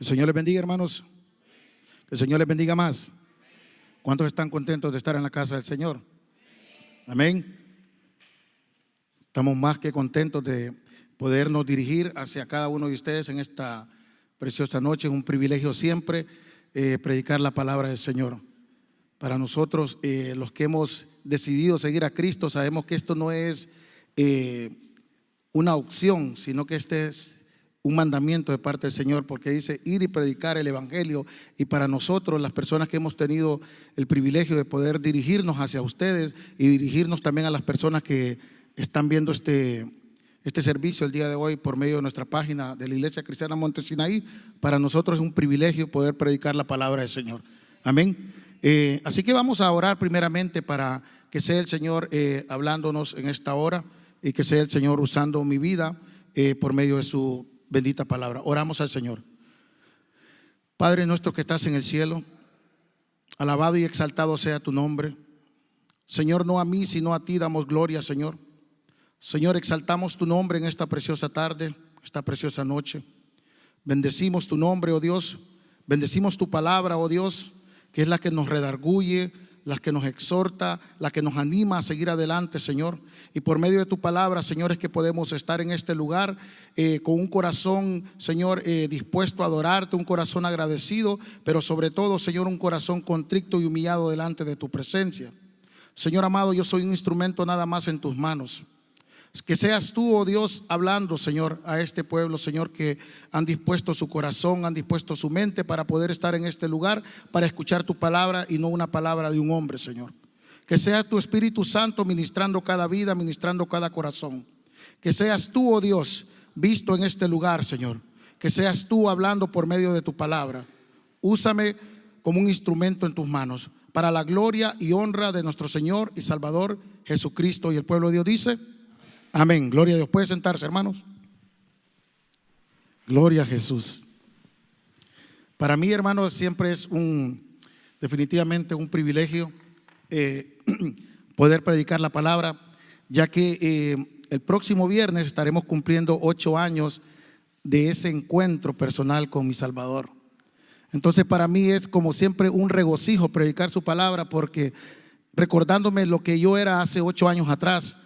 El Señor les bendiga, hermanos. Que el Señor les bendiga más. ¿Cuántos están contentos de estar en la casa del Señor? Amén. Estamos más que contentos de podernos dirigir hacia cada uno de ustedes en esta preciosa noche. Es un privilegio siempre predicar la palabra del Señor. Para nosotros, los que hemos decidido seguir a Cristo, sabemos que esto no es una opción, sino que este es un mandamiento de parte del Señor, porque dice ir y predicar el evangelio. Y para nosotros, las personas que hemos tenido el privilegio de poder dirigirnos hacia ustedes y dirigirnos también a las personas que están viendo este servicio el día de hoy por medio de nuestra página de la Iglesia Cristiana Monte Sinaí, para nosotros es un privilegio poder predicar la palabra del Señor. Amén. Así que vamos a orar primeramente para que sea el Señor hablándonos en esta hora y que sea el Señor usando mi vida por medio de su bendita palabra. Oramos al Señor. Padre nuestro que estás en el cielo, alabado y exaltado sea tu nombre. Señor, no a mí sino a ti damos gloria, Señor. Señor, exaltamos tu nombre en esta preciosa tarde, esta preciosa noche. Bendecimos tu nombre, oh Dios. Bendecimos tu palabra, oh Dios, que es la que nos redarguye, la que nos exhorta, la que nos anima a seguir adelante, Señor. Y por medio de tu palabra, Señor, es que podemos estar en este lugar con un corazón, Señor, dispuesto a adorarte, un corazón agradecido, pero sobre todo, Señor, un corazón contrito y humillado delante de tu presencia. Señor amado, yo soy un instrumento nada más en tus manos. Que seas tú, oh Dios, hablando, Señor, a este pueblo, Señor, que han dispuesto su corazón, han dispuesto su mente para poder estar en este lugar, para escuchar tu palabra y no una palabra de un hombre, Señor. Que sea tu Espíritu Santo ministrando cada vida, ministrando cada corazón. Que seas tú, oh Dios, visto en este lugar, Señor. Que seas tú hablando por medio de tu palabra. Úsame como un instrumento en tus manos, para la gloria y honra de nuestro Señor y Salvador Jesucristo. Y el pueblo de Dios dice: amén. Gloria a Dios. ¿Puede sentarse, hermanos? Gloria a Jesús. Para mí, hermanos, siempre es definitivamente un privilegio poder predicar la palabra, ya que el próximo viernes estaremos cumpliendo 8 años de ese encuentro personal con mi Salvador. Entonces, para mí es como siempre un regocijo predicar su palabra, porque recordándome lo que yo era hace 8 años atrás,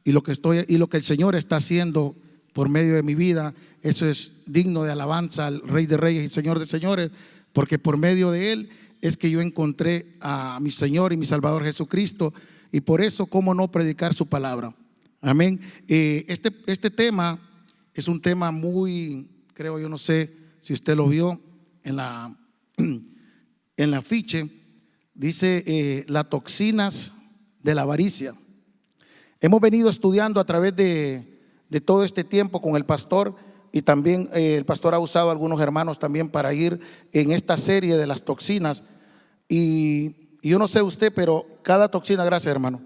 y lo que el Señor está haciendo por medio de mi vida, eso es digno de alabanza al Rey de Reyes y Señor de Señores, porque por medio de Él es que yo encontré a mi Señor y mi Salvador Jesucristo, y por eso, ¿cómo no predicar su palabra? Amén. Este tema es un tema muy, creo, yo no sé si usted lo vio en la afiche, dice las toxinas de la avaricia. Hemos venido estudiando a través de todo este tiempo con el pastor, y también el pastor ha usado a algunos hermanos también para ir en esta serie de las toxinas. Y yo no sé usted, pero cada toxina, gracias hermano,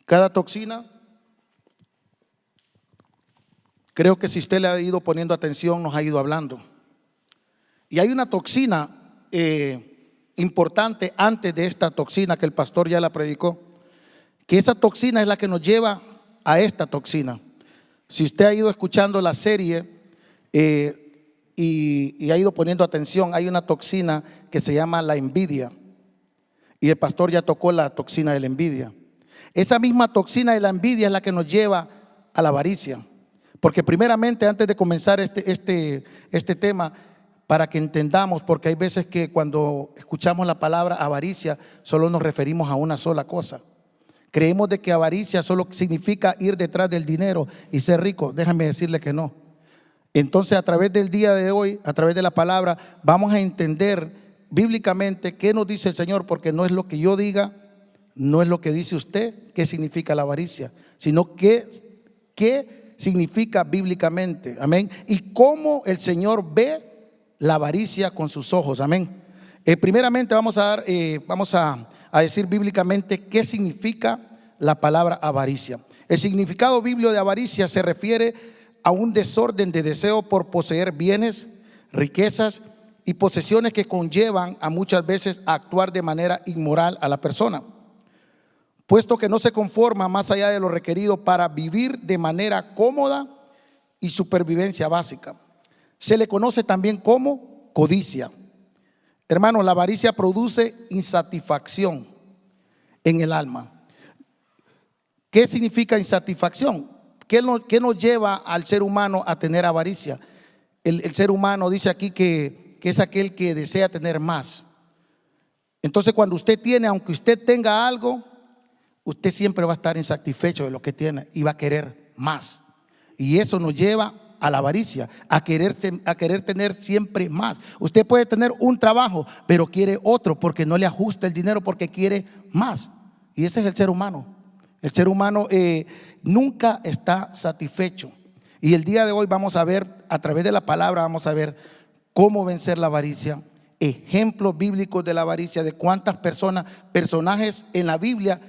cada toxina, creo que si usted le ha ido poniendo atención, nos ha ido hablando. Y hay una toxina importante antes de esta toxina que el pastor ya la predicó, que esa toxina es la que nos lleva a esta toxina. Si usted ha ido escuchando la serie y ha ido poniendo atención, hay una toxina que se llama la envidia, y el pastor ya tocó la toxina de la envidia. Esa misma toxina de la envidia es la que nos lleva a la avaricia, porque primeramente, antes de comenzar este tema, para que entendamos, porque hay veces que cuando escuchamos la palabra avaricia solo nos referimos a una sola cosa. Creemos de que avaricia solo significa ir detrás del dinero y ser rico. Déjame decirle que no. Entonces, a través del día de hoy, a través de la palabra, vamos a entender bíblicamente qué nos dice el Señor, porque no es lo que yo diga, no es lo que dice usted, qué significa la avaricia, sino qué significa bíblicamente. Amén. Y cómo el Señor ve la avaricia con sus ojos. Amén. Primeramente vamos a decir bíblicamente qué significa la palabra avaricia. El significado bíblico de avaricia se refiere a un desorden de deseo por poseer bienes, riquezas y posesiones que conllevan a muchas veces a actuar de manera inmoral a la persona, puesto que no se conforma más allá de lo requerido para vivir de manera cómoda y supervivencia básica. se le conoce también como codicia. Hermanos, la avaricia produce insatisfacción en el alma. ¿Qué significa insatisfacción? ¿Qué nos lleva al ser humano a tener avaricia? El ser humano dice aquí que es aquel que desea tener más. Entonces, cuando usted tiene, aunque usted tenga algo, usted siempre va a estar insatisfecho de lo que tiene y va a querer más. Y eso nos lleva a la avaricia, a querer tener siempre más. Usted puede tener un trabajo, pero quiere otro porque no le ajusta el dinero, porque quiere más. Y ese es el ser humano. El ser humano nunca está satisfecho. Y el día de hoy vamos a ver, a través de la palabra, vamos a ver cómo vencer la avaricia, ejemplos bíblicos de la avaricia, de cuántas personajes en la Biblia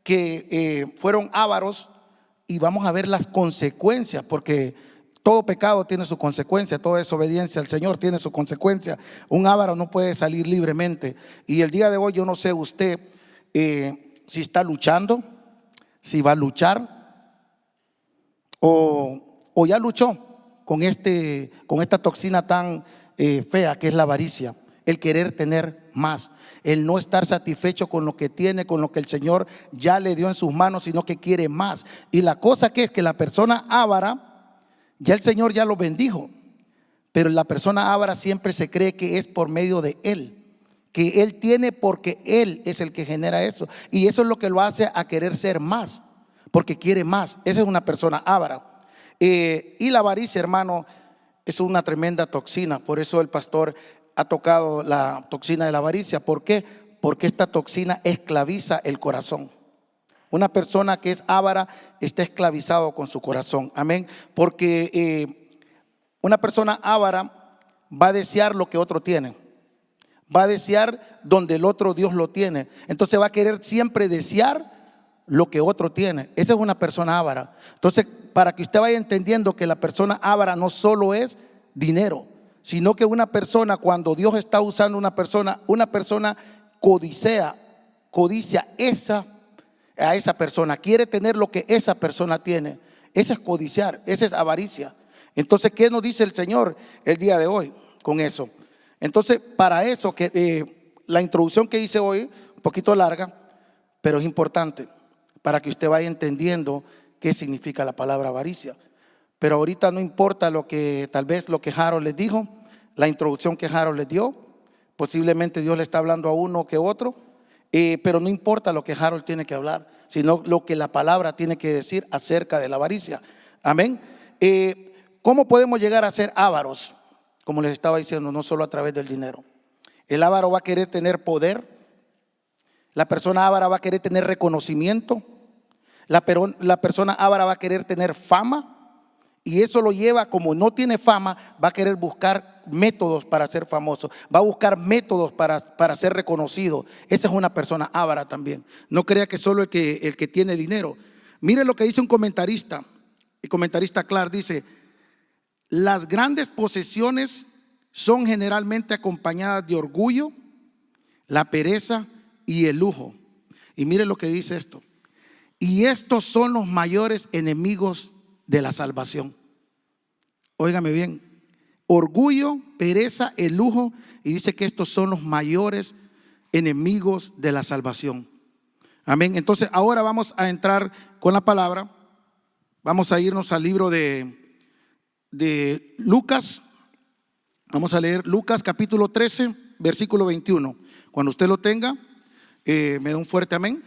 que fueron ávaros, y vamos a ver las consecuencias, porque todo pecado tiene su consecuencia, toda desobediencia al Señor tiene su consecuencia. Un avaro no puede salir libremente. Y el día de hoy yo no sé usted si está luchando, si va a luchar o ya luchó con esta toxina tan fea que es la avaricia, el querer tener más, el no estar satisfecho con lo que tiene, con lo que el Señor ya le dio en sus manos, sino que quiere más. Y la cosa que es que la persona avara, ya el Señor ya lo bendijo, pero la persona avara siempre se cree que es por medio de él, que él tiene porque él es el que genera eso, y eso es lo que lo hace a querer ser más, porque quiere más. Esa es una persona avara. Y la avaricia, hermano, es una tremenda toxina. Por eso el pastor ha tocado la toxina de la avaricia. ¿Por qué? Porque esta toxina esclaviza el corazón. Una persona que es avara está esclavizado con su corazón. Amén. Porque una persona avara va a desear lo que otro tiene, va a desear donde el otro Dios lo tiene. Entonces va a querer siempre desear lo que otro tiene. Esa es una persona avara. Entonces, para que usted vaya entendiendo que la persona avara no solo es dinero, sino que una persona, cuando Dios está usando una persona codicia a esa persona, quiere tener lo que esa persona tiene. Esa es codiciar, esa es avaricia. Entonces, ¿qué nos dice el Señor el día de hoy con eso? Entonces, para eso, la introducción que hice hoy, un poquito larga, pero es importante para que usted vaya entendiendo qué significa la palabra avaricia. Pero ahorita no importa tal vez lo que Harold les dijo, la introducción que Harold les dio. Posiblemente Dios le está hablando a uno que otro, pero no importa lo que Harold tiene que hablar, sino lo que la palabra tiene que decir acerca de la avaricia. Amén. ¿Cómo podemos llegar a ser ávaros? Como les estaba diciendo, no solo a través del dinero. El avaro va a querer tener poder. La persona avara va a querer tener reconocimiento. La persona avara va a querer tener fama. Y eso lo lleva, como no tiene fama, va a querer buscar métodos para ser famoso. Va a buscar métodos para ser reconocido. Esa es una persona avara también. No crea que solo el que tiene dinero. Mire lo que dice un comentarista. El comentarista Clark dice: las grandes posesiones son generalmente acompañadas de orgullo, la pereza y el lujo. Y mire lo que dice esto: y estos son los mayores enemigos de la salvación. Óigame bien: orgullo, pereza, el lujo, y dice que estos son los mayores enemigos de la salvación. Amén. Entonces ahora vamos a entrar con la palabra. Vamos a irnos al libro de Lucas. Vamos a leer Lucas capítulo 13, versículo 21. Cuando usted lo tenga, me da un fuerte amén.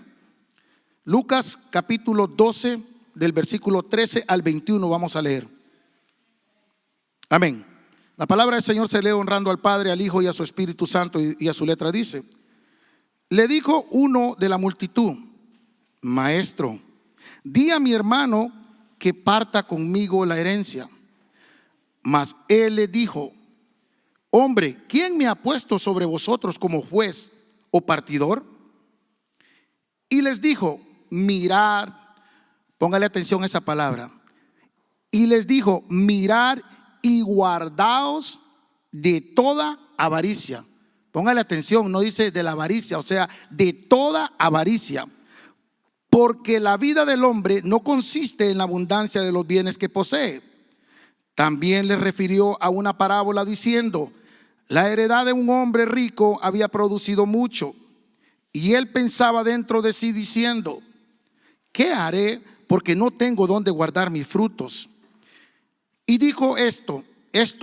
Lucas capítulo 12, del versículo 13 al 21 vamos a leer. Amén. La palabra del Señor se lee honrando al Padre, al Hijo y a su Espíritu Santo, y a su letra dice: le dijo uno de la multitud: maestro, di a mi hermano que parta conmigo la herencia. Mas él le dijo: hombre, ¿quién me ha puesto sobre vosotros como juez o partidor? Y les dijo: mirad. Póngale atención a esa palabra. Y les dijo: mirad y guardaos de toda avaricia. Póngale atención, no dice de la avaricia, o sea, de toda avaricia. Porque la vida del hombre no consiste en la abundancia de los bienes que posee. También les refirió a una parábola diciendo: la heredad de un hombre rico había producido mucho, y él pensaba dentro de sí diciendo: ¿qué haré? Porque no tengo dónde guardar mis frutos. Y dijo esto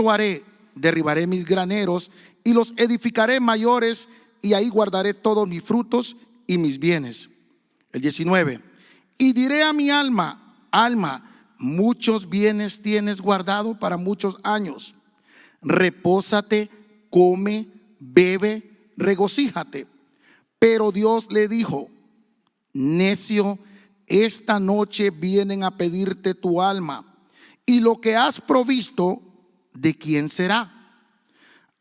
haré: derribaré mis graneros y los edificaré mayores, y ahí guardaré todos mis frutos y mis bienes. El 19. Y diré a mi alma: alma, muchos bienes tienes guardado para muchos años. Repósate, come, bebe, regocíjate. Pero Dios le dijo: necio, esta noche vienen a pedirte tu alma, y lo que has provisto, ¿de quién será?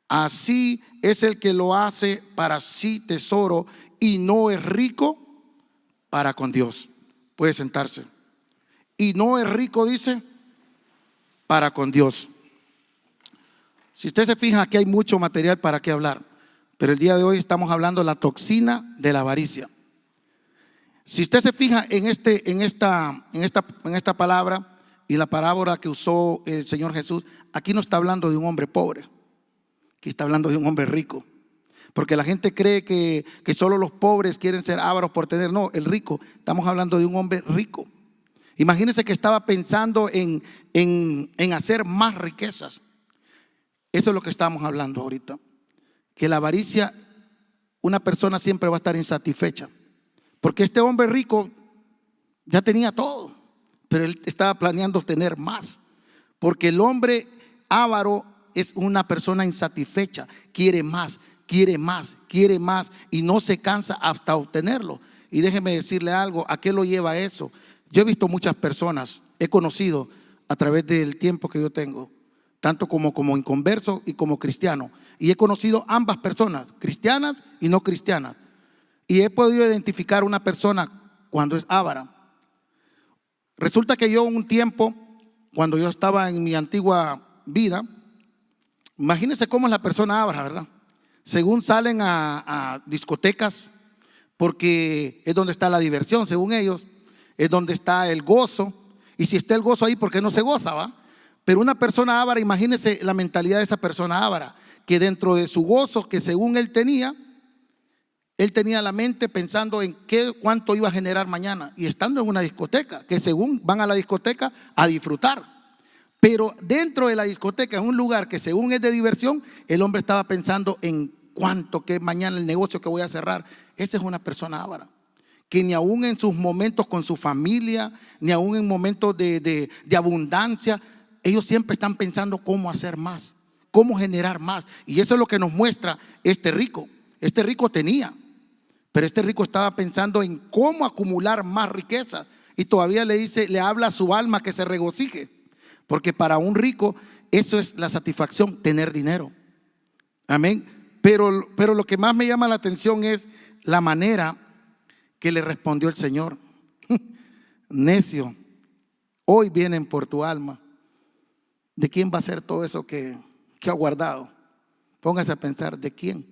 Así es el que lo hace para sí tesoro y no es rico para con Dios. Puede sentarse. Y no es rico, dice, para con Dios. Si usted se fija, aquí hay mucho material para qué hablar, pero el día de hoy estamos hablando de la toxina de la avaricia. Si usted se fija en esta palabra y la parábola que usó el Señor Jesús, aquí no está hablando de un hombre pobre, aquí está hablando de un hombre rico. Porque la gente cree que solo los pobres quieren ser ávaros por tener. No, el rico, estamos hablando de un hombre rico. Imagínense que estaba pensando en hacer más riquezas. Eso es lo que estamos hablando ahorita. Que la avaricia, una persona siempre va a estar insatisfecha. Porque este hombre rico ya tenía todo, pero él estaba planeando tener más. Porque el hombre avaro es una persona insatisfecha, quiere más, quiere más, quiere más y no se cansa hasta obtenerlo. Y déjeme decirle algo, ¿a qué lo lleva eso? Yo he visto muchas personas, he conocido a través del tiempo que yo tengo, tanto como inconverso y como cristiano. Y he conocido ambas personas, cristianas y no cristianas. Y he podido identificar una persona cuando es avara. Resulta que yo un tiempo, cuando yo estaba en mi antigua vida, imagínense cómo es la persona avara, ¿verdad? Según salen a discotecas, porque es donde está la diversión, según ellos, es donde está el gozo. Y si está el gozo ahí, ¿por qué no se goza, va? Pero una persona avara, imagínense la mentalidad de esa persona avara, que dentro de su gozo que según él tenía la mente pensando en cuánto iba a generar mañana, y estando en una discoteca, que según van a la discoteca a disfrutar. Pero dentro de la discoteca, en un lugar que según es de diversión, el hombre estaba pensando en cuánto, que mañana el negocio que voy a cerrar. Esa es una persona avara, que ni aún en sus momentos con su familia, ni aún en momentos de abundancia, ellos siempre están pensando cómo hacer más, cómo generar más. Y eso es lo que nos muestra este rico. Este rico tenía, pero este rico estaba pensando en cómo acumular más riqueza. Y todavía le habla a su alma que se regocije. Porque para un rico eso es la satisfacción, tener dinero. Amén. Pero lo que más me llama la atención es la manera que le respondió el Señor. Necio, hoy vienen por tu alma. ¿De quién va a ser todo eso que ha guardado? Póngase a pensar, ¿de quién?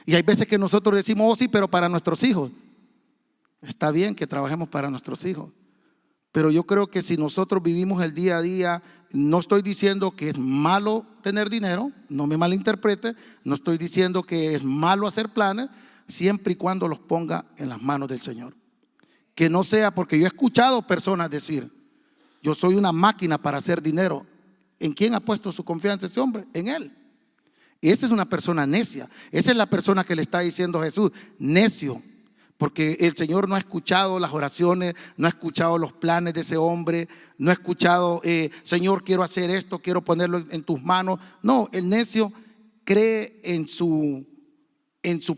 Y hay veces que nosotros decimos: oh sí, pero para nuestros hijos. Está bien que trabajemos para nuestros hijos, pero yo creo que si nosotros vivimos el día a día, no estoy diciendo que es malo tener dinero, no me malinterprete, no estoy diciendo que es malo hacer planes, siempre y cuando los ponga en las manos del Señor. Que no sea, porque yo he escuchado personas decir: yo soy una máquina para hacer dinero. ¿En quién ha puesto su confianza ese hombre? En él. Y esa es una persona necia. Esa es la persona que le está diciendo a Jesús: necio. Porque el Señor no ha escuchado las oraciones, no ha escuchado los planes de ese hombre, no ha escuchado, Señor, quiero hacer esto, quiero ponerlo en tus manos. No, el necio cree en su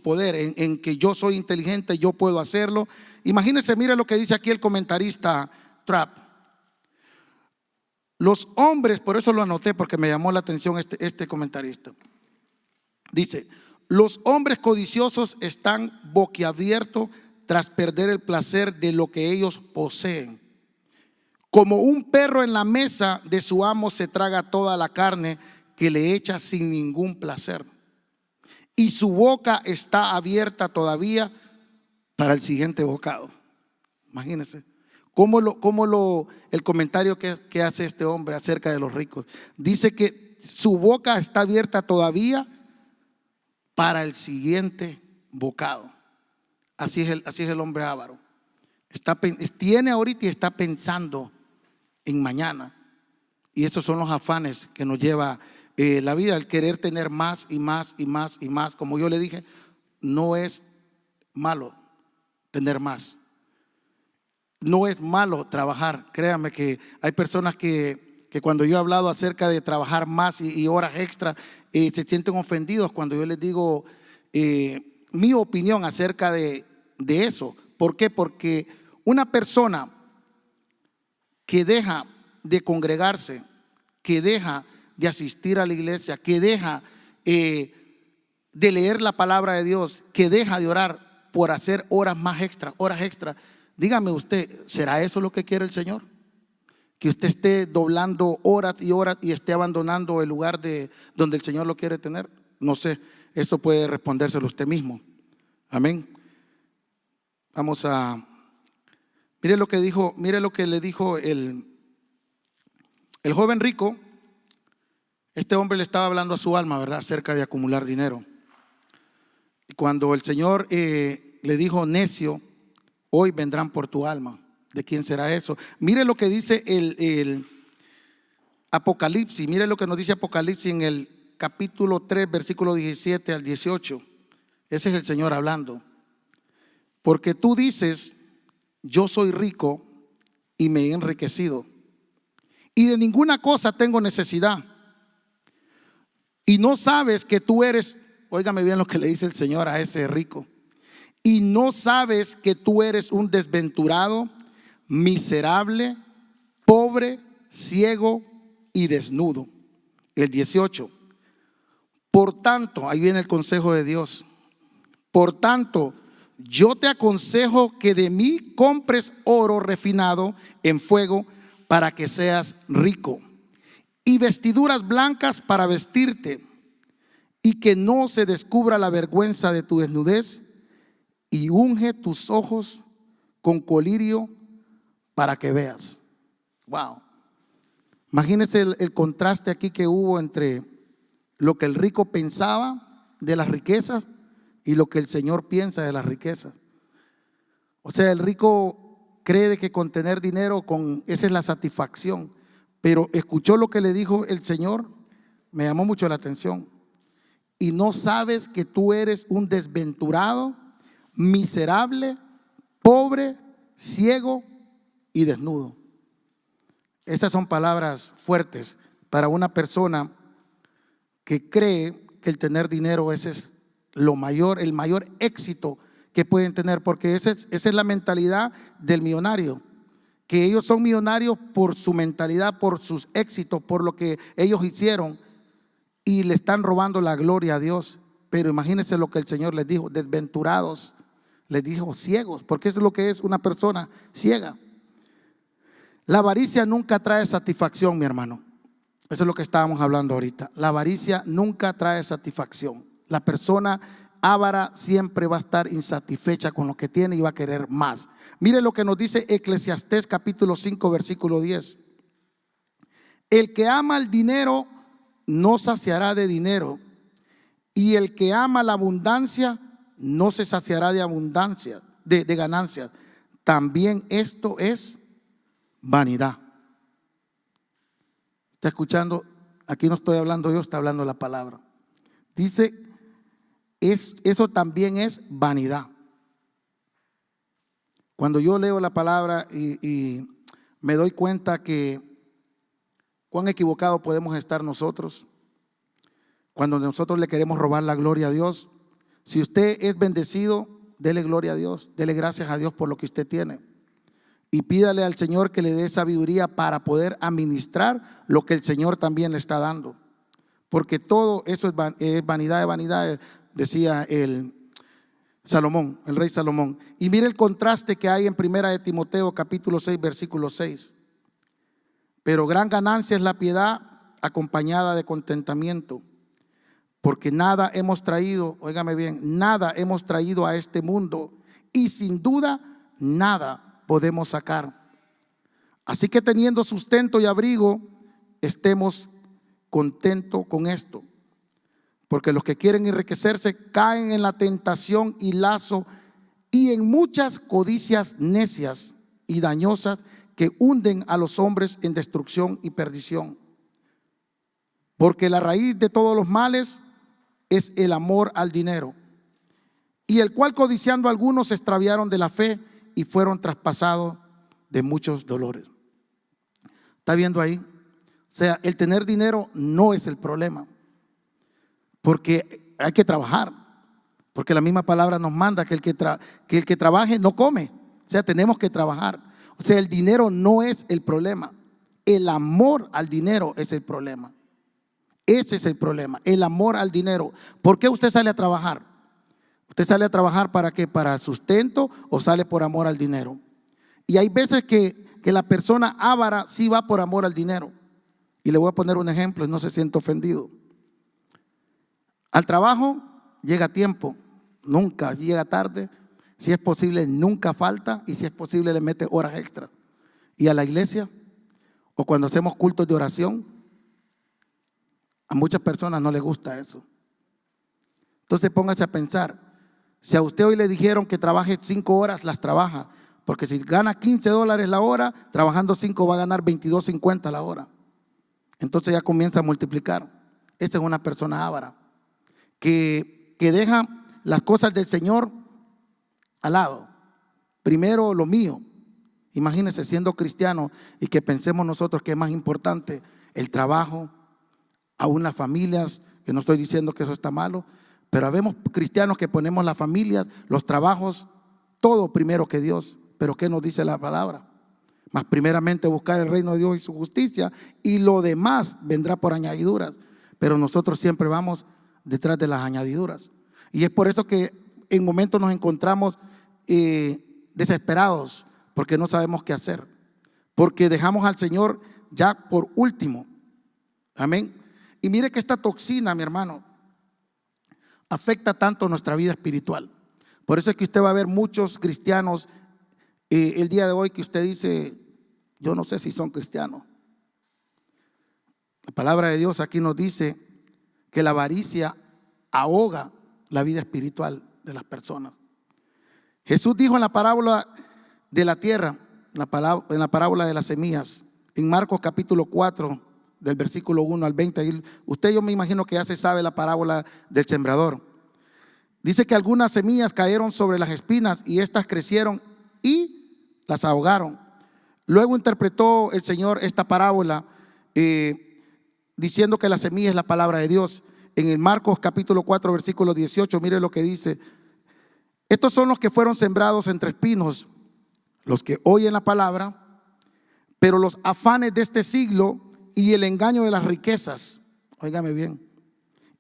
poder, en que yo soy inteligente, yo puedo hacerlo. Imagínense, mire lo que dice aquí el comentarista Trapp. Los hombres, por eso lo anoté porque me llamó la atención este comentarista. Dice: los hombres codiciosos están boquiabiertos tras perder el placer de lo que ellos poseen. Como un perro en la mesa de su amo se traga toda la carne que le echa sin ningún placer. Y su boca está abierta todavía para el siguiente bocado. Imagínense. el comentario que hace este hombre acerca de los ricos. Dice que su boca está abierta todavía para el siguiente bocado. Así es el hombre avaro. Tiene ahorita y está pensando en mañana. Y esos son los afanes que nos lleva la vida, el querer tener más y más y más y más. Como yo le dije, no es malo tener más. No es malo trabajar. Créanme que hay personas que cuando yo he hablado acerca de trabajar más y horas extra, se sienten ofendidos cuando yo les digo mi opinión acerca de eso. ¿Por qué? Porque una persona que deja de congregarse, que deja de asistir a la iglesia, que deja de leer la palabra de Dios, que deja de orar por hacer horas extra, dígame usted, ¿será eso lo que quiere el Señor? Que usted esté doblando horas y horas y esté abandonando el lugar donde el Señor lo quiere tener. No sé, eso puede respondérselo usted mismo. Amén. Vamos a, mire lo que le dijo el joven rico. Este hombre le estaba hablando a su alma, ¿verdad? Acerca de acumular dinero. Cuando el Señor le dijo: necio, hoy vendrán por tu alma. ¿De quién será eso? Mire lo que dice el Apocalipsis. Mire lo que nos dice Apocalipsis en el capítulo 3, versículo 17 al 18. Ese es el Señor hablando. Porque tú dices: yo soy rico y me he enriquecido, y de ninguna cosa tengo necesidad. Y no sabes que tú eres, óigame bien lo que le dice el Señor a ese rico, y no sabes que tú eres un desventurado, miserable, pobre, ciego y desnudo. El 18. Por tanto, ahí viene el consejo de Dios. Por tanto, yo te aconsejo que de mí compres oro refinado en fuego para que seas rico, y vestiduras blancas para vestirte, y que no se descubra la vergüenza de tu desnudez, y unge tus ojos con colirio para que veas. Wow. Imagínense el contraste aquí que hubo entre lo que el rico pensaba de las riquezas y lo que el Señor piensa de las riquezas. O sea, el rico cree que con tener dinero, esa es la satisfacción. Pero escuchó lo que le dijo el Señor, me llamó mucho la atención. Y no sabes que tú eres un desventurado, miserable, pobre, ciego y desnudo. Estas son palabras fuertes para una persona que cree que el tener dinero ese es el mayor éxito que pueden tener, porque esa es la mentalidad del millonario, que ellos son millonarios por su mentalidad, por sus éxitos, por lo que ellos hicieron, y le están robando la gloria a Dios. Pero imagínense lo que el Señor les dijo: desventurados, les dijo ciegos, porque eso es lo que es una persona ciega. La avaricia nunca trae satisfacción, mi hermano. Eso es lo que estábamos hablando ahorita. La avaricia nunca trae satisfacción. La persona avara siempre va a estar insatisfecha con lo que tiene y va a querer más. Mire lo que nos dice Eclesiastés capítulo 5 versículo 10. El que ama el dinero no saciará de dinero, y el que ama la abundancia no se saciará de abundancia, de ganancias. También esto es vanidad. ¿Está escuchando? Aquí no estoy hablando yo, está hablando la palabra. Dice, eso también es vanidad. Cuando yo leo la palabra y me doy cuenta que cuán equivocado podemos estar nosotros cuando nosotros le queremos robar la gloria a Dios. Si usted es bendecido, dele gloria a Dios, dele gracias a Dios por lo que usted tiene, y pídale al Señor que le dé sabiduría para poder administrar lo que el Señor también le está dando, porque todo eso es vanidad de vanidades, decía el rey Salomón. Y mire el contraste que hay en primera de Timoteo capítulo 6 versículo 6. Pero gran ganancia es la piedad acompañada de contentamiento, porque nada hemos traído, óigame bien, nada hemos traído a este mundo, y sin duda nada podemos sacar. Así que teniendo sustento y abrigo, estemos contentos con esto. Porque los que quieren enriquecerse caen en la tentación y lazo y en muchas codicias necias y dañosas que hunden a los hombres en destrucción y perdición. Porque la raíz de todos los males es el amor al dinero, y el cual codiciando algunos se extraviaron de la fe y fueron traspasados de muchos dolores. ¿Está viendo ahí? O sea, el tener dinero no es el problema, porque hay que trabajar, porque la misma palabra nos manda que el que trabaje no come. O sea, tenemos que trabajar. O sea, el dinero no es el problema, el amor al dinero es el problema. Ese es el problema, el amor al dinero. ¿Por qué usted sale a trabajar? ¿Usted sale a trabajar para qué? ¿Para el sustento o sale por amor al dinero? Y hay veces que la persona avara sí va por amor al dinero. Y le voy a poner un ejemplo y no se sienta ofendido. Al trabajo llega a tiempo, nunca llega tarde. Si es posible, nunca falta, y si es posible le mete horas extra. Y a la iglesia, o cuando hacemos cultos de oración, a muchas personas no les gusta eso. Entonces póngase a pensar, si a usted hoy le dijeron que trabaje 5 horas, las trabaja, porque si gana $15 la hora, trabajando 5 va a ganar $22.50 la hora. Entonces ya comienza a multiplicar. Esa es una persona avara, que deja las cosas del Señor al lado. Primero lo mío. Imagínense siendo cristiano y que pensemos nosotros que es más importante el trabajo, aún las familias, que no estoy diciendo que eso está malo, pero habemos cristianos que ponemos las familias, los trabajos, todo primero que Dios. Pero ¿qué nos dice la palabra? Mas primeramente buscar el reino de Dios y su justicia, y lo demás vendrá por añadiduras. Pero nosotros siempre vamos detrás de las añadiduras. Y es por eso que en momentos nos encontramos desesperados, porque no sabemos qué hacer, porque dejamos al Señor ya por último. Amén. Y mire que esta toxina, mi hermano, afecta tanto nuestra vida espiritual. Por eso es que usted va a ver muchos cristianos el día de hoy que usted dice, yo no sé si son cristianos. La palabra de Dios aquí nos dice que la avaricia ahoga la vida espiritual de las personas. Jesús dijo en la parábola de la tierra, en la parábola de las semillas, en Marcos capítulo 4, del versículo 1 al 20. Usted, yo me imagino que ya se sabe la parábola del sembrador. Dice que algunas semillas cayeron sobre las espinas y estas crecieron y las ahogaron. Luego interpretó el Señor esta parábola diciendo que la semilla es la palabra de Dios. En el Marcos capítulo 4 versículo 18, mire lo que dice: estos son los que fueron sembrados entre espinos, los que oyen la palabra, pero los afanes de este siglo y el engaño de las riquezas, óigame bien,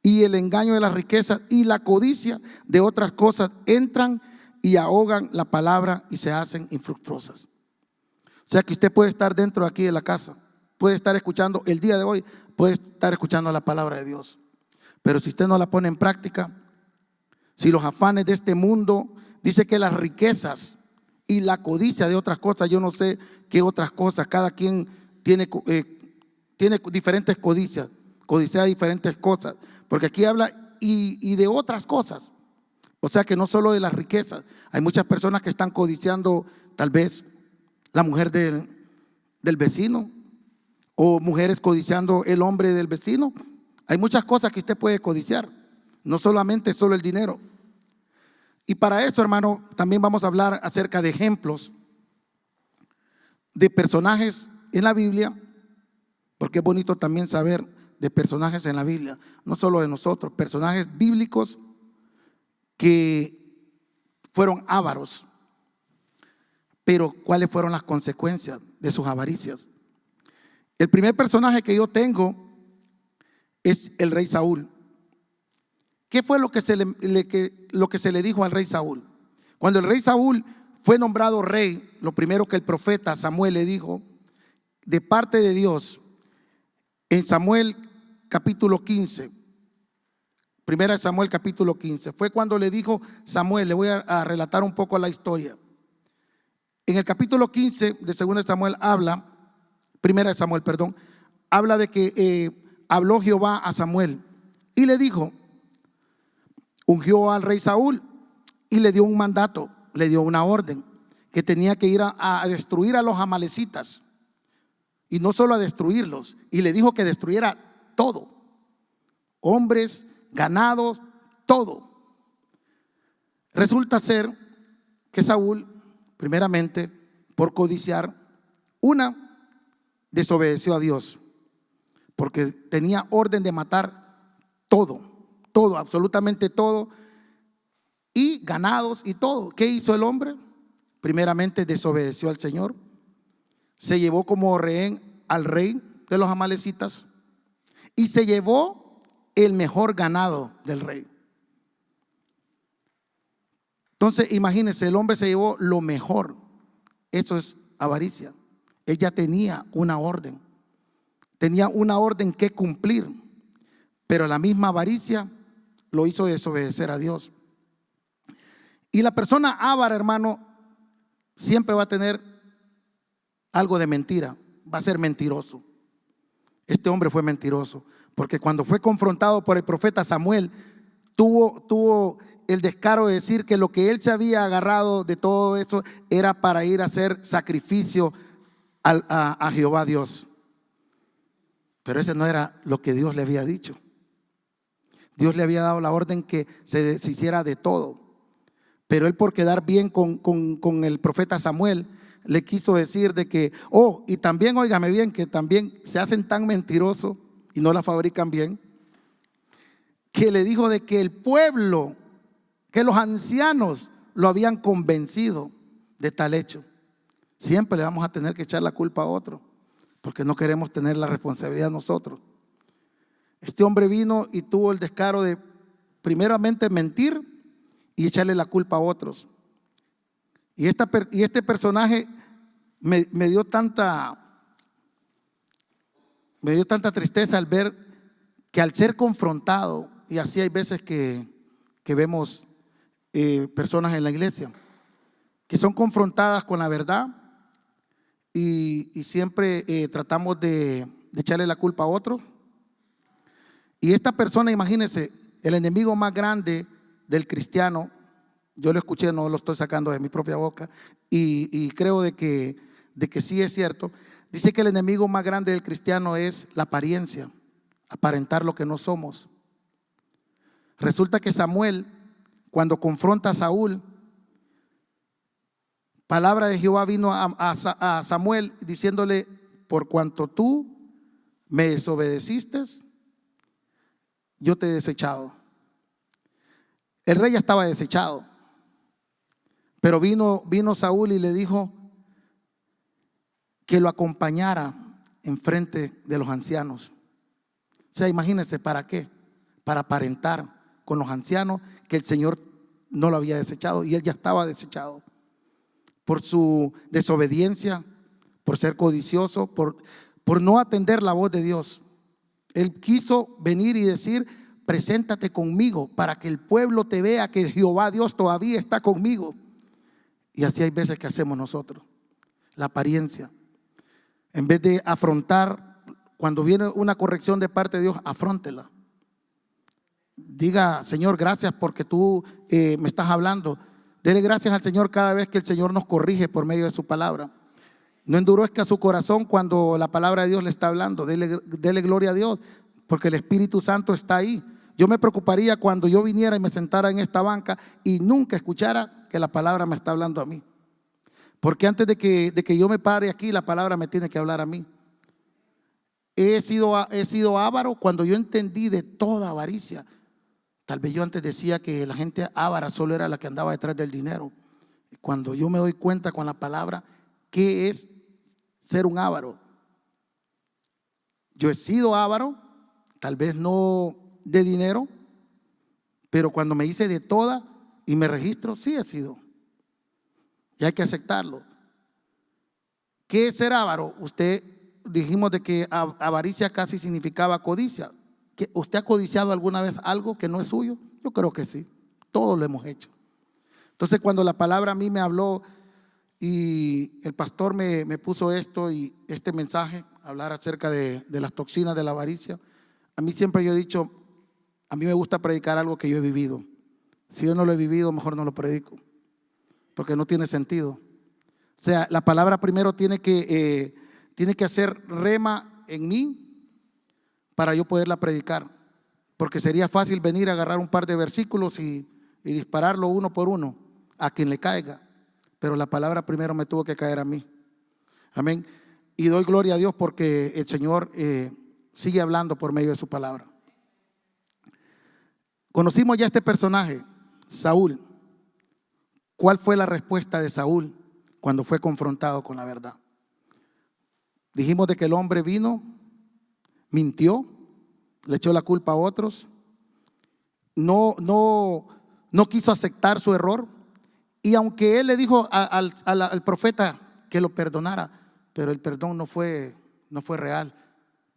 y el engaño de las riquezas y la codicia de otras cosas entran y ahogan la palabra y se hacen infructuosas. O sea que usted puede estar dentro de aquí de la casa, puede estar escuchando el día de hoy, puede estar escuchando la palabra de Dios, pero si usted no la pone en práctica, si los afanes de este mundo, dice que las riquezas y la codicia de otras cosas, yo no sé qué otras cosas, cada quien tiene diferentes codicias, codicia diferentes cosas, porque aquí habla y de otras cosas. O sea que no solo de las riquezas, hay muchas personas que están codiciando tal vez la mujer del vecino, o mujeres codiciando el hombre del vecino. Hay muchas cosas que usted puede codiciar, no solamente solo el dinero. Y para eso, hermano, también vamos a hablar acerca de ejemplos de personajes en la Biblia, porque es bonito también saber de personajes en la Biblia, no solo de nosotros, personajes bíblicos que fueron ávaros, pero ¿cuáles fueron las consecuencias de sus avaricias? El primer personaje que yo tengo es el rey Saúl. ¿Qué fue lo que se le dijo al rey Saúl? Cuando el rey Saúl fue nombrado rey, lo primero que el profeta Samuel le dijo de parte de Dios, en Samuel capítulo 15, primera de Samuel capítulo 15, fue cuando le dijo Samuel, le voy a relatar un poco la historia. En el capítulo 15 de segunda de Samuel habla Primera de Samuel, perdón, habla de que habló Jehová a Samuel y le dijo, ungió al rey Saúl y le dio un mandato, le dio una orden, que tenía que ir a destruir a los amalecitas. Y no solo a destruirlos, y le dijo que destruyera todo, hombres, ganados, todo. Resulta ser que Saúl, primeramente, por codiciar, desobedeció a Dios, porque tenía orden de matar todo, todo, absolutamente todo, y ganados y todo. ¿Qué hizo el hombre? Primeramente desobedeció al Señor, se llevó como rehén al rey de los amalecitas y se llevó el mejor ganado del rey. Entonces imagínense, el hombre se llevó lo mejor. Eso es avaricia. Ella tenía una orden que cumplir, pero la misma avaricia lo hizo desobedecer a Dios. Y la persona avara, hermano, siempre va a tener algo de mentira, va a ser mentiroso. Este hombre fue mentiroso, porque cuando fue confrontado por el profeta Samuel, tuvo el descaro de decir que lo que él se había agarrado de todo eso era para ir a hacer sacrificio a Jehová Dios. Pero ese no era lo que Dios le había dicho. Dios le había dado la orden que se deshiciera de todo. Pero él, por quedar bien con el profeta Samuel, le quiso decir de que, y también, óigame bien, que también se hacen tan mentirosos y no la fabrican bien, que le dijo de que el pueblo, que los ancianos lo habían convencido de tal hecho. Siempre le vamos a tener que echar la culpa a otro, porque no queremos tener la responsabilidad nosotros. Este hombre vino y tuvo el descaro de primeramente mentir y echarle la culpa a otros. Y este personaje me dio tanta tristeza al ver que, al ser confrontado, y así hay veces que vemos personas en la iglesia que son confrontadas con la verdad y siempre tratamos de echarle la culpa a otros. Y esta persona, imagínense, el enemigo más grande del cristiano, yo lo escuché, no lo estoy sacando de mi propia boca, y creo de que sí es cierto. Dice que el enemigo más grande del cristiano es la apariencia, aparentar lo que no somos. Resulta que Samuel, cuando confronta a Saúl, palabra de Jehová vino a Samuel diciéndole: por cuanto tú me desobedeciste, yo te he desechado. El rey ya estaba desechado, pero vino Saúl y le dijo que lo acompañara en frente de los ancianos. O sea, imagínense, ¿para qué? Para aparentar con los ancianos que el Señor no lo había desechado, y él ya estaba desechado por su desobediencia, por ser codicioso, por no atender la voz de Dios. Él quiso venir y decir: preséntate conmigo para que el pueblo te vea que Jehová Dios todavía está conmigo. Y así hay veces que hacemos nosotros, la apariencia. En vez de afrontar, cuando viene una corrección de parte de Dios, afróntela. Diga: Señor, gracias porque tú me estás hablando. Dele gracias al Señor cada vez que el Señor nos corrige por medio de su palabra. No endurezca su corazón cuando la palabra de Dios le está hablando. Dele gloria a Dios, porque el Espíritu Santo está ahí. Yo me preocuparía cuando yo viniera y me sentara en esta banca y nunca escuchara que la palabra me está hablando a mí. Porque antes de que yo me pare aquí, la palabra me tiene que hablar a mí. He sido avaro cuando yo entendí de toda avaricia. Tal vez yo antes decía que la gente avara solo era la que andaba detrás del dinero. Cuando yo me doy cuenta con la palabra qué es ser un avaro. Yo he sido avaro, tal vez no de dinero, pero cuando me hice de toda y me registro, sí he sido. Y hay que aceptarlo. ¿Qué es ser avaro? Dijimos de que avaricia casi significaba codicia. ¿Usted ha codiciado alguna vez algo que no es suyo? Yo creo que sí, todos lo hemos hecho. Entonces, cuando la palabra a mí me habló y el pastor me puso esto y este mensaje, hablar acerca de las toxinas de la avaricia. A mí siempre yo he dicho, a mí me gusta predicar algo que yo he vivido. Si yo no lo he vivido, mejor no lo predico, porque no tiene sentido. O sea, la palabra primero tiene que hacer rema en mí para yo poderla predicar, porque sería fácil venir a agarrar un par de versículos y dispararlo uno por uno a quien le caiga, pero la palabra primero me tuvo que caer a mí. Amén. Y doy gloria a Dios porque el Señor sigue hablando por medio de su palabra. Conocimos ya este personaje, Saúl. ¿Cuál fue la respuesta de Saúl cuando fue confrontado con la verdad? Dijimos de que el hombre vino, mintió, le echó la culpa a otros, no quiso aceptar su error, y aunque él le dijo al profeta que lo perdonara, pero el perdón no fue real,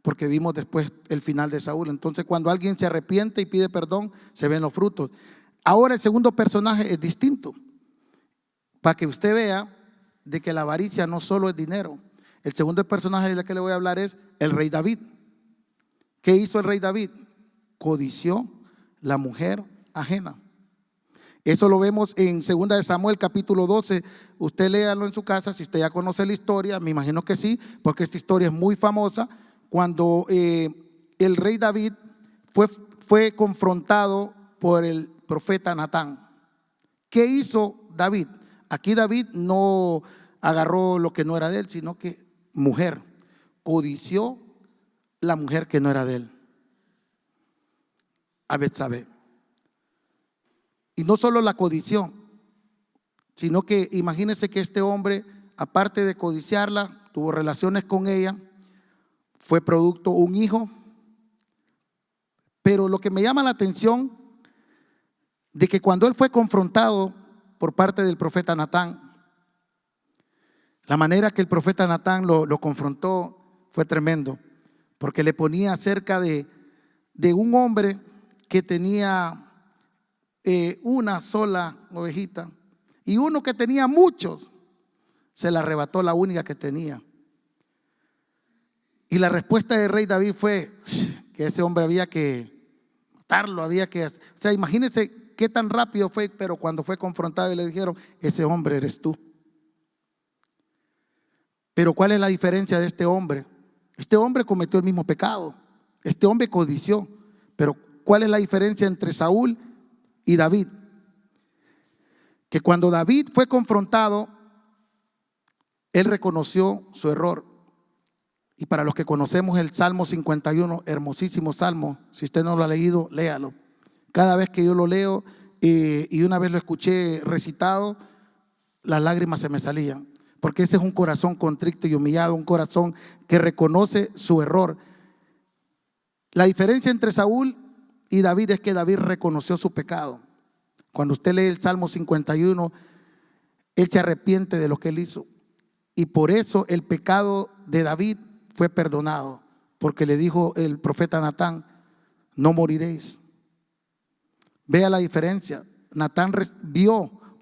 porque vimos después el final de Saúl. Entonces, cuando alguien se arrepiente y pide perdón, se ven los frutos. Ahora el segundo personaje es distinto, para que usted vea de que la avaricia no solo es dinero. El segundo personaje del que le voy a hablar es el rey David. ¿Qué hizo el rey David? Codició la mujer ajena. Eso lo vemos en 2 de Samuel capítulo 12. Usted léalo en su casa, si usted ya conoce la historia, me imagino que sí, porque esta historia es muy famosa. Cuando el rey David fue confrontado por el profeta Natán. ¿Qué hizo David? Aquí David no agarró lo que no era de él, sino que mujer, codició la mujer que no era de él, a Betsabé. Y no solo la codició, sino que imagínense que este hombre, aparte de codiciarla, tuvo relaciones con ella, fue producto un hijo. Pero lo que me llama la atención de que cuando él fue confrontado por parte del profeta Natán, la manera que el profeta Natán lo confrontó fue tremendo, porque le ponía acerca de un hombre que tenía una sola ovejita y uno que tenía muchos, se le arrebató la única que tenía. Y la respuesta del rey David fue que ese hombre había que matarlo, o sea, imagínense qué tan rápido fue, pero cuando fue confrontado y le dijeron, ese hombre eres tú. Pero ¿cuál es la diferencia de este hombre? Este hombre cometió el mismo pecado, este hombre codició, pero ¿cuál es la diferencia entre Saúl y David? Que cuando David fue confrontado, él reconoció su error. Y para los que conocemos el Salmo 51, hermosísimo salmo, si usted no lo ha leído, léalo. Cada vez que yo lo leo y una vez lo escuché recitado, las lágrimas se me salían, porque ese es un corazón contrito y humillado, un corazón que reconoce su error. La diferencia entre Saúl y David es que David reconoció su pecado. Cuando usted lee el Salmo 51, él se arrepiente de lo que él hizo, y por eso el pecado de David fue perdonado, porque le dijo el profeta Natán, no moriréis. Vea la diferencia. Natán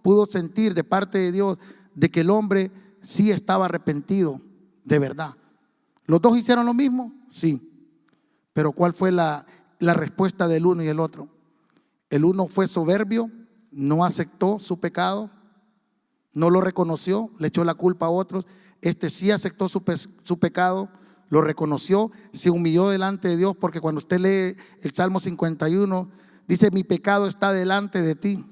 pudo sentir de parte de Dios de que el hombre sí estaba arrepentido de verdad. ¿Los dos hicieron lo mismo? Sí. Pero ¿cuál fue la respuesta del uno y el otro? El uno fue soberbio, no aceptó su pecado, no lo reconoció, le echó la culpa a otros. Este sí aceptó su pecado, lo reconoció, se humilló delante de Dios, porque cuando usted lee el Salmo 51, dice, mi pecado está delante de ti,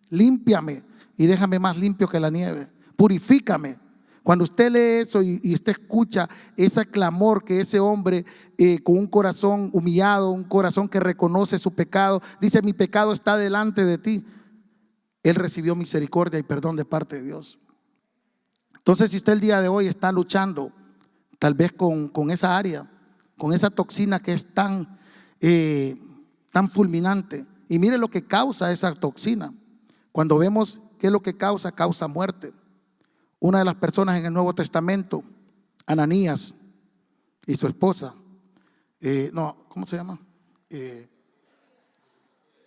límpiame y déjame más limpio que la nieve, purifícame. Cuando usted lee eso y usted escucha ese clamor que ese hombre con un corazón humillado, un corazón que reconoce su pecado, dice, mi pecado está delante de ti, él recibió misericordia y perdón de parte de Dios. Entonces, si usted el día de hoy está luchando tal vez con esa área, con esa toxina que es tan fulminante, y mire lo que causa esa toxina. Cuando vemos qué es lo que causa muerte. Una de las personas en el Nuevo Testamento, Ananías y su esposa, ¿cómo se llama?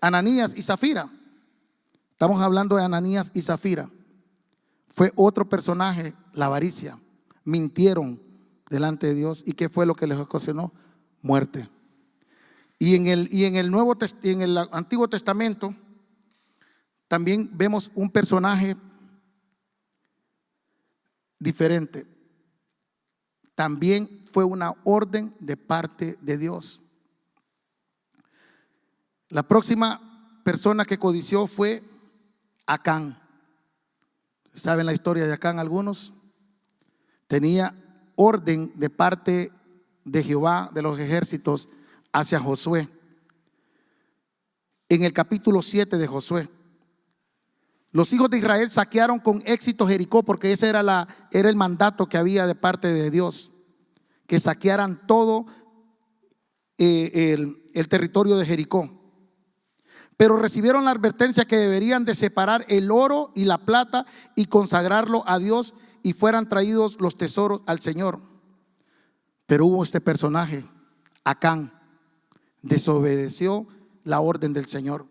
Ananías y Zafira. Estamos hablando de Ananías y Zafira. fue otro personaje, la avaricia. Mintieron delante de Dios. ¿Y qué fue lo que les ocasionó? Muerte. Y en el Antiguo Testamento también vemos un personaje diferente. También fue una orden de parte de Dios. La próxima persona que codició fue Acán. ¿Saben la historia de Acán algunos? Tenía orden de parte de Jehová de los ejércitos hacia Josué. En el capítulo 7 de Josué, los hijos de Israel saquearon con éxito Jericó, porque ese era el mandato que había de parte de Dios, que saquearan todo el territorio de Jericó. Pero recibieron la advertencia que deberían de separar el oro y la plata y consagrarlo a Dios, y fueran traídos los tesoros al Señor. Pero hubo este personaje, Acán, desobedeció la orden del Señor.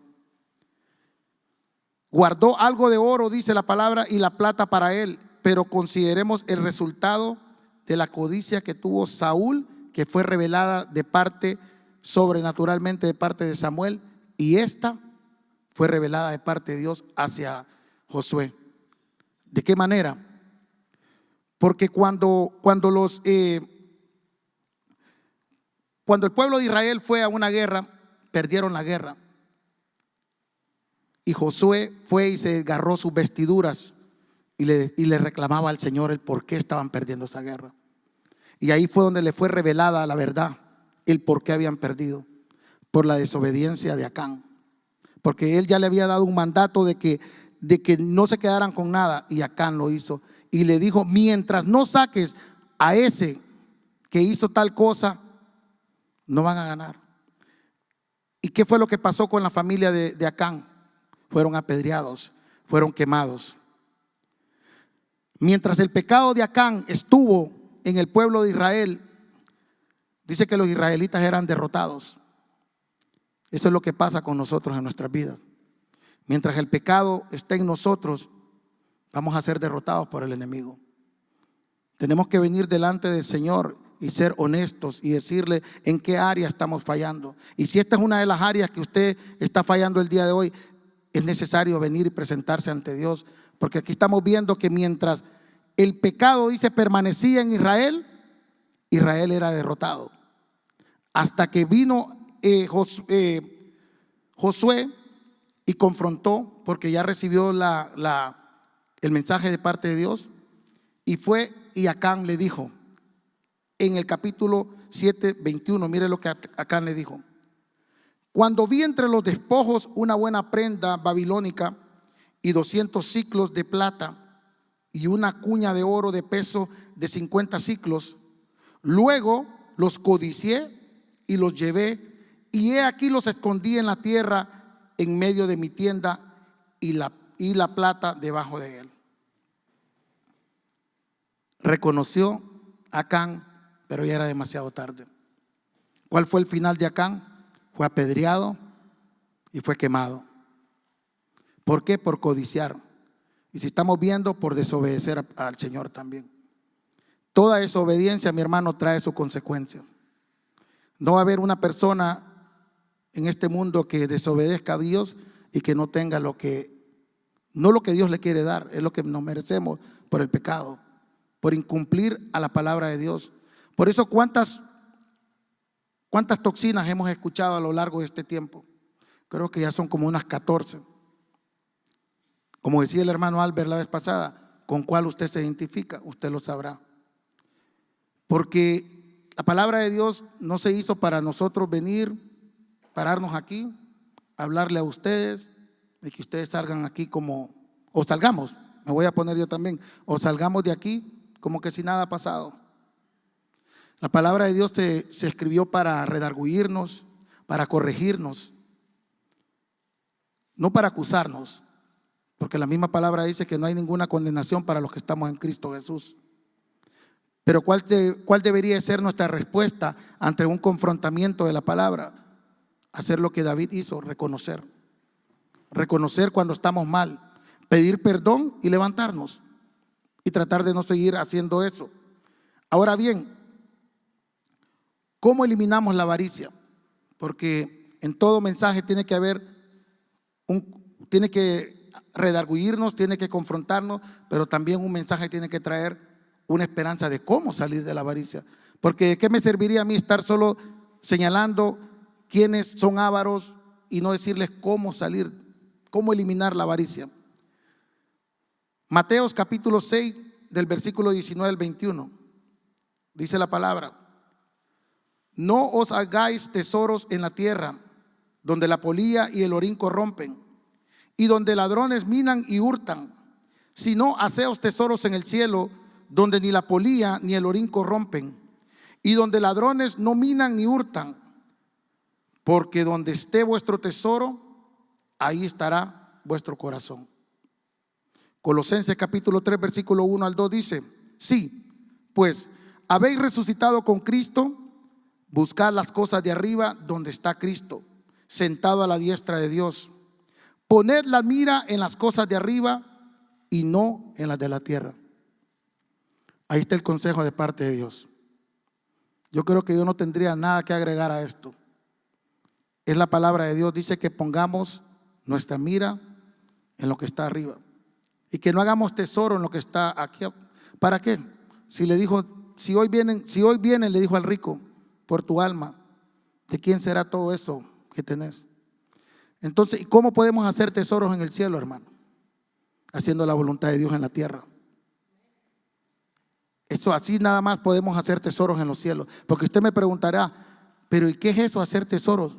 Guardó algo de oro, dice la palabra, y la plata para él. Pero consideremos el resultado de la codicia que tuvo Saúl, que fue revelada de parte, sobrenaturalmente de parte de Samuel, y esta fue revelada de parte de Dios hacia Josué. ¿De qué manera? Porque cuando el pueblo de Israel fue a una guerra, perdieron la guerra. Y Josué fue y se desgarró sus vestiduras y le reclamaba al Señor el por qué estaban perdiendo esa guerra. Y ahí fue donde le fue revelada la verdad, el por qué habían perdido, por la desobediencia de Acán. Porque él ya le había dado un mandato de que no se quedaran con nada, y Acán lo hizo. Y le dijo: mientras no saques a ese que hizo tal cosa, no van a ganar. ¿Y qué fue lo que pasó con la familia de Acán? Fueron apedreados, fueron quemados. Mientras el pecado de Acán estuvo en el pueblo de Israel, dice que los israelitas eran derrotados. Eso es lo que pasa con nosotros en nuestras vidas. Mientras el pecado esté en nosotros, vamos a ser derrotados por el enemigo. Tenemos que venir delante del Señor y ser honestos y decirle en qué área estamos fallando. Y si esta es una de las áreas que usted está fallando el día de hoy, es necesario venir y presentarse ante Dios, porque aquí estamos viendo que mientras el pecado, dice, permanecía en Israel, Israel era derrotado. Hasta que vino Josué y confrontó, porque ya recibió el mensaje de parte de Dios, y fue y Acán le dijo, en el capítulo 7, 21, mire lo que Acán le dijo: cuando vi entre los despojos una buena prenda babilónica y 200 siclos de plata y una cuña de oro de peso de 50 siclos, luego los codicié y los llevé, y he aquí los escondí en la tierra en medio de mi tienda, y la plata debajo de él. Reconoció Acán, pero ya era demasiado tarde. ¿Cuál fue el final de Acán? Fue apedreado y fue quemado. ¿Por qué? Por codiciar. Y si estamos viendo, por desobedecer al Señor también. Toda desobediencia, mi hermano, trae su consecuencia. No va a haber una persona en este mundo que desobedezca a Dios y que no tenga no lo que Dios le quiere dar, es lo que nos merecemos por el pecado, por incumplir a la palabra de Dios. Por eso, ¿cuántas toxinas hemos escuchado a lo largo de este tiempo? Creo que ya son como unas 14. Como decía el hermano Albert la vez pasada, ¿con cuál usted se identifica? Usted lo sabrá. Porque la palabra de Dios no se hizo para nosotros venir, pararnos aquí, hablarle a ustedes, de que ustedes salgan aquí o salgamos, me voy a poner yo también, o salgamos de aquí como que si nada ha pasado. La palabra de Dios se escribió para redarguirnos, para corregirnos, no para acusarnos, porque la misma palabra dice que no hay ninguna condenación para los que estamos en Cristo Jesús. Pero ¿cuál debería ser nuestra respuesta ante un confrontamiento de la palabra? Hacer lo que David hizo: reconocer cuando estamos mal, pedir perdón y levantarnos. y tratar de no seguir haciendo eso. Ahora bien, ¿cómo eliminamos la avaricia? Porque en todo mensaje tiene que haber tiene que redarguirnos, tiene que confrontarnos, pero también un mensaje tiene que traer una esperanza de cómo salir de la avaricia. Porque ¿de qué me serviría a mí estar solo señalando quiénes son ávaros y no decirles cómo salir, cómo eliminar la avaricia? Mateos capítulo 6 del versículo 19 al 21 dice la palabra: no os hagáis tesoros en la tierra, donde la polilla y el orín corrompen, y donde ladrones minan y hurtan, sino haceos tesoros en el cielo, donde ni la polilla ni el orín corrompen, y donde ladrones no minan ni hurtan, porque donde esté vuestro tesoro, ahí estará vuestro corazón. Colosenses capítulo 3 versículo 1 al 2 dice: sí, pues habéis resucitado con Cristo, buscad las cosas de arriba, donde está Cristo, sentado a la diestra de Dios. Poned la mira en las cosas de arriba y no en las de la tierra. Ahí está el consejo de parte de Dios. Yo creo que yo no tendría nada que agregar a esto. Es la palabra de Dios. Dice que pongamos nuestra mira en lo que está arriba y que no hagamos tesoro en lo que está aquí. ¿Para qué? Si hoy vienen, le dijo al rico, por tu alma, ¿de quién será todo eso que tenés? Entonces, ¿y cómo podemos hacer tesoros en el cielo, hermano? Haciendo la voluntad de Dios en la tierra. Eso así nada más podemos hacer tesoros en los cielos. Porque usted me preguntará, pero ¿y qué es eso, hacer tesoros?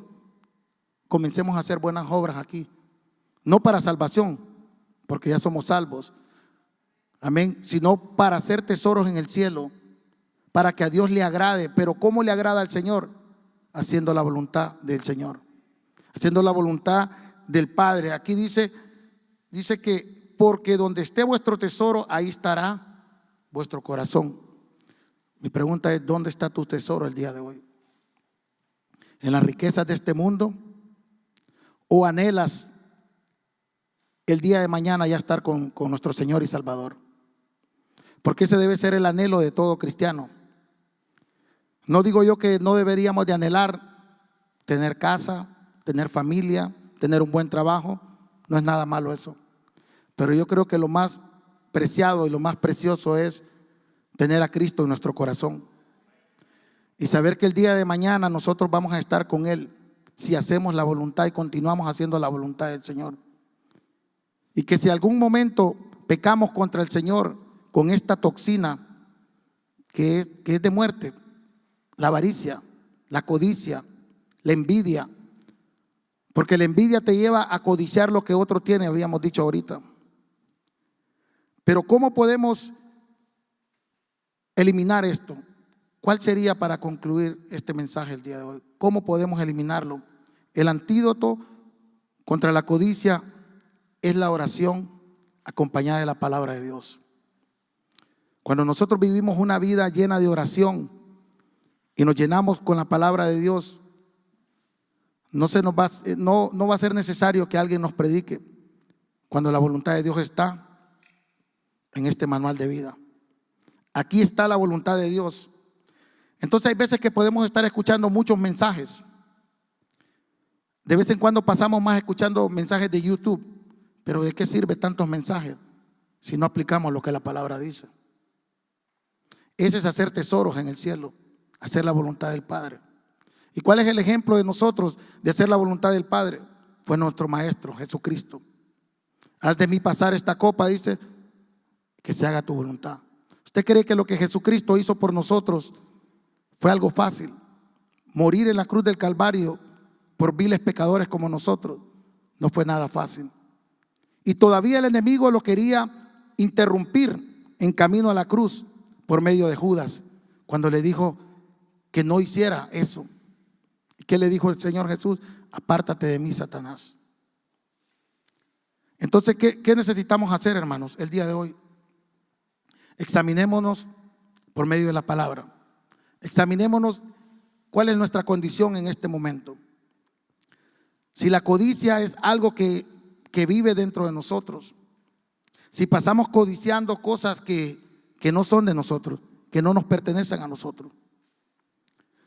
Comencemos a hacer buenas obras aquí. No para salvación, porque ya somos salvos. Amén. Sino para hacer tesoros en el cielo, para que a Dios le agrade. Pero ¿cómo le agrada al Señor? Haciendo la voluntad del Señor, haciendo la voluntad del Padre. Aquí dice que porque donde esté vuestro tesoro, ahí estará vuestro corazón. Mi pregunta es: ¿dónde está tu tesoro el día de hoy? ¿En las riquezas de este mundo? ¿O anhelas el día de mañana ya estar con nuestro Señor y Salvador? Porque ese debe ser el anhelo de todo cristiano. No digo yo que no deberíamos de anhelar tener casa, tener familia, tener un buen trabajo. No es nada malo eso. Pero yo creo que lo más preciado y lo más precioso es tener a Cristo en nuestro corazón y saber que el día de mañana nosotros vamos a estar con Él si hacemos la voluntad y continuamos haciendo la voluntad del Señor. Y que si algún momento pecamos contra el Señor con esta toxina que es de muerte, la avaricia, la codicia, la envidia, porque la envidia te lleva a codiciar lo que otro tiene, habíamos dicho ahorita. Pero ¿cómo podemos eliminar esto? ¿Cuál sería, para concluir este mensaje el día de hoy, cómo podemos eliminarlo? El antídoto contra la codicia es la oración acompañada de la palabra de Dios. Cuando nosotros vivimos una vida llena de oración y nos llenamos con la palabra de Dios, no va a ser necesario que alguien nos predique, cuando la voluntad de Dios está en este manual de vida. Aquí está la voluntad de Dios. Entonces hay veces que podemos estar escuchando muchos mensajes. De vez en cuando pasamos más escuchando mensajes de YouTube. Pero ¿de qué sirve tantos mensajes si no aplicamos lo que la palabra dice? Ese es hacer tesoros en el cielo, hacer la voluntad del Padre. ¿Y cuál es el ejemplo de nosotros de hacer la voluntad del Padre? Fue nuestro Maestro Jesucristo. Haz de mí pasar esta copa, dice, que se haga tu voluntad. ¿Usted cree que lo que Jesucristo hizo por nosotros fue algo fácil? Morir en la cruz del Calvario por viles pecadores como nosotros no fue nada fácil. Y todavía el enemigo lo quería interrumpir en camino a la cruz por medio de Judas, cuando le dijo que no hiciera eso. ¿Y qué le dijo el Señor Jesús? Apártate de mí, Satanás. Entonces, ¿qué necesitamos hacer, hermanos, el día de hoy? Examinémonos por medio de la palabra. Examinémonos cuál es nuestra condición en este momento. Si la codicia es algo que vive dentro de nosotros, si pasamos codiciando cosas que no son de nosotros, que no nos pertenecen a nosotros,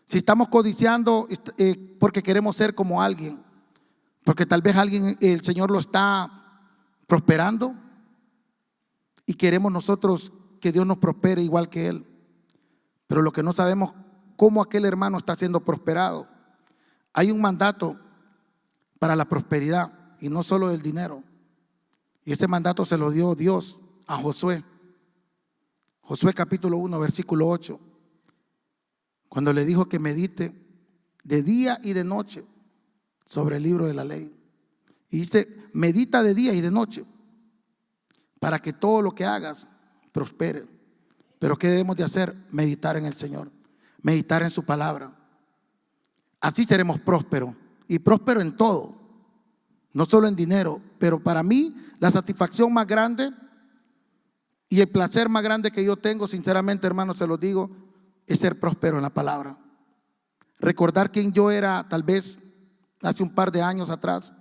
si estamos codiciando porque queremos ser como alguien, porque tal vez alguien, el Señor lo está prosperando y queremos nosotros que Dios nos prospere igual que Él, pero lo que no sabemos cómo aquel hermano está siendo prosperado. Hay un mandato para la prosperidad y no solo del dinero, y ese mandato se lo dio Dios a Josué. Josué capítulo 1 versículo 8, cuando le dijo que medite de día y de noche sobre el libro de la ley. Y dice, medita de día y de noche para que todo lo que hagas prospere. Pero ¿qué debemos de hacer? Meditar en el Señor, meditar en su palabra. Así seremos prósperos, y prósperos en todo, no solo en dinero. Pero para mí la satisfacción más grande y el placer más grande que yo tengo, sinceramente, hermanos, se los digo, es ser próspero en la palabra. Recordar quién yo era tal vez hace un par de años atrás,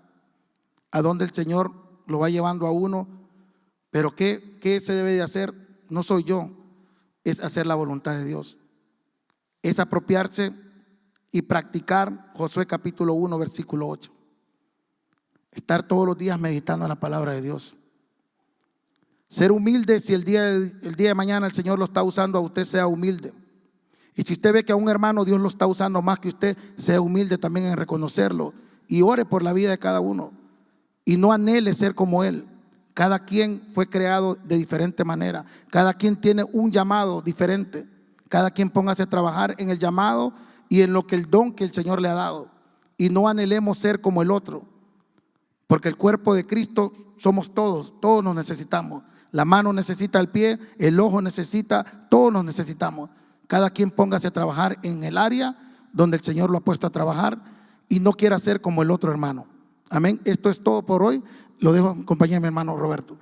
a dónde el Señor lo va llevando a uno. Pero ¿qué se debe de hacer? No soy yo, es hacer la voluntad de Dios, es apropiarse y practicar Josué capítulo 1 versículo 8. Estar todos los días meditando en la palabra de Dios. Ser humilde. Si el día de mañana el Señor lo está usando a usted, sea humilde. Y si usted ve que a un hermano Dios lo está usando más que usted, sea humilde también en reconocerlo y ore por la vida de cada uno. Y no anhele ser como él. Cada quien fue creado de diferente manera. Cada quien tiene un llamado diferente. Cada quien póngase a trabajar en el llamado y en lo que el don que el Señor le ha dado. Y no anhelemos ser como el otro, porque el cuerpo de Cristo somos todos. Todos nos necesitamos. La mano necesita el pie, el ojo necesita, todos nos necesitamos. Cada quien póngase a trabajar en el área donde el Señor lo ha puesto a trabajar y no quiera ser como el otro hermano. Amén. Esto es todo por hoy. Lo dejo en compañía de mi hermano Roberto.